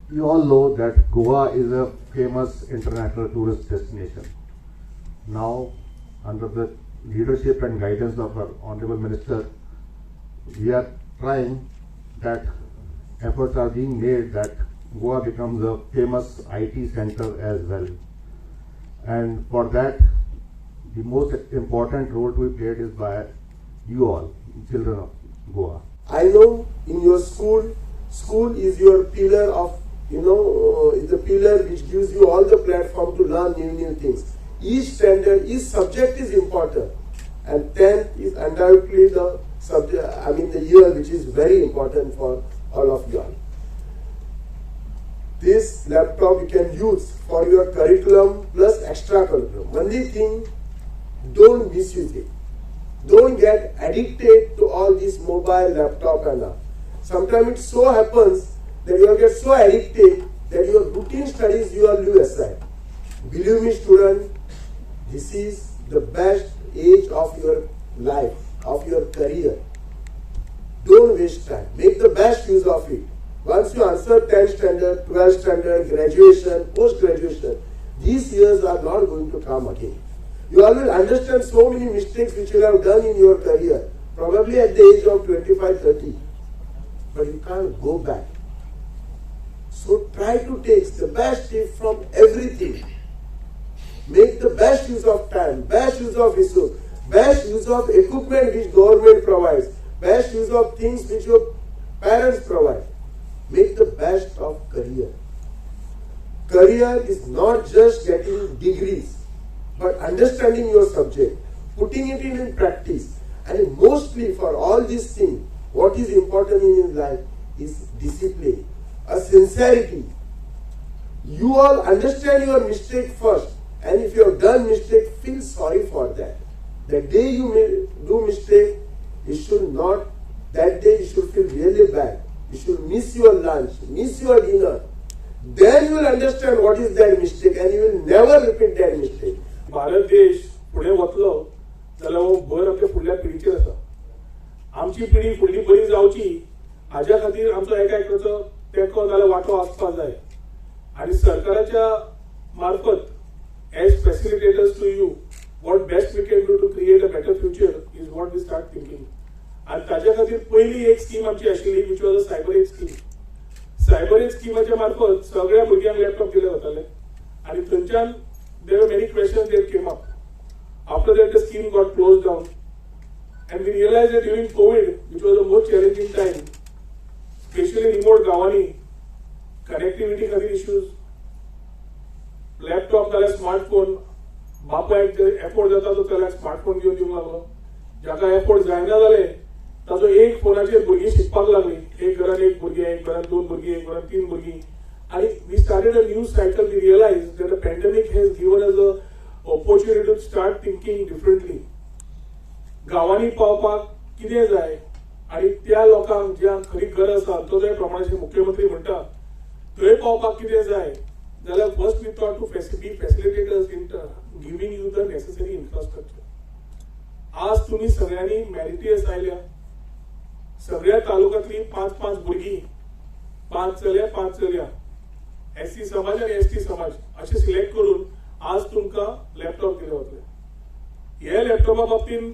You all know that Goa is a famous international tourist destination. Now, under the leadership and guidance of our Honorable Minister, we are trying that efforts are being made that Goa becomes a famous IT center as well. And for that, the most important role to be played is by you all, children of Goa. I know in your school is your pillar of, is the pillar which gives you all the platform to learn new things. Each standard, each subject is important. And 10th is undoubtedly the subject, the year which is very important for all of you all. This laptop you can use for your curriculum plus extra curriculum. Only thing, don't misuse it. Don't get addicted to all this mobile laptop and all. Sometimes it so happens that you will get so addicted that your routine studies you will leave aside. Believe me, student, this is the best age of your life, of your career. Don't waste time. Make the best use of it. Once you answer 10th standard, 12th standard, graduation, post-graduation, these years are not going to come again. You all will understand so many mistakes which you have done in your career, probably at the age of 25, 30. But you can't go back. So try to take the best tip from everything. Make the best use of time, best use of resource, best use of equipment which government provides, best use of things which your parents provide. Make the best of career. Career is not just getting degrees, but understanding your subject, putting it in practice. And mostly for all these things, what is important in life is discipline, a sincerity. You all understand your mistake first, and if you have done mistake, feel sorry for that. The day you may do mistake, that day you should feel really bad. You should miss your lunch, miss your dinner. Then you will understand what is that mistake and you will never repeat that mistake. Bharat देश पुढे वतलो जाल्यार हो भर आपल्या फुडल्या पिढीचेर आसा. आमची पिढी फुडली बरी जावची हाज्या खातीर आमचो एकाचो तेंको नाल्यार वांटो आसपाक जाय. आनी सरकाराच्या मार्फत as facilitators to you what best we can do to create a better future is what we start thinking. आणि ताज्या खातीर पहिली एक स्कीम आमची आशिल्ली which was a cyber age scheme. cyber age स्किमाच्या मार्फत सगळ्या भुरग्यांक लॅपटॉप दिले वताले आणि थंयच्यान there were many questions that came up. After that the scheme got closed down and we realized that during COVID, which was the most challenging time, especially remote गावांनी connectivity खातीर issues, laptop नाल्यार smartphone बापायक afford जाता तो त्याला smartphone घेवन दिवंक लागलो. जाका एफोर्ड जायना जाले ताजो एक फोनाचेर भुरगीं शिकपाक लागली. एक घरान एक भुरगें, एक घरान दोन भुरगीं, एक घरान तीन भुरगीं. And we started a new cycle. We realized that the pandemic has given us an opportunity to start thinking differently. गावांनी पावपाक कितें जाय आनी त्या लोकांक ज्या खरी गरज आसा तो जे प्रमाणे मुख्यमंत्री म्हणटा थंय पावपाक कितें जाय जाल्यार first we thought to be facilitators in giving you the necessary infrastructure. आज तुम्ही सगळ्यांनी मेरिटियस आयल्या. सगळ्या तालुक्यांतली 5-5 भुरगीं, 5 चल्या एससी समाज आणि एसटी समाज असे सिलेक्ट करून आज तुमका लॅपटॉप दिले वतले. हे लॅपटॉपा बाबतीन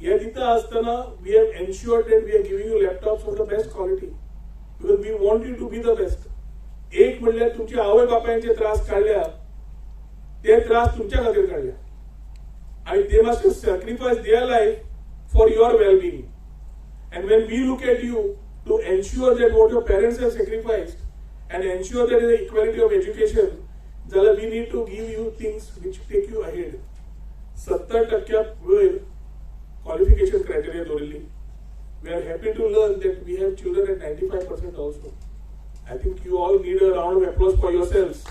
हे दिता आसतना we have ensured that we are giving you laptops of the best quality because we want you to be the best. एक म्हणल्यार तुमच्या आवय बापायांचे त्रास काढल्या ते त्रास तुमच्या खातीर काढल्या आणि they must sacrifice their life for your well being. And when we look at you to ensure that what your parents have sacrificed and ensure that there is equality of education, then we need to give you things which take you ahead. 70% were qualification criteria dowrili. We are happy to learn that we have children at 95% also. I think you all need a round of applause for yourselves.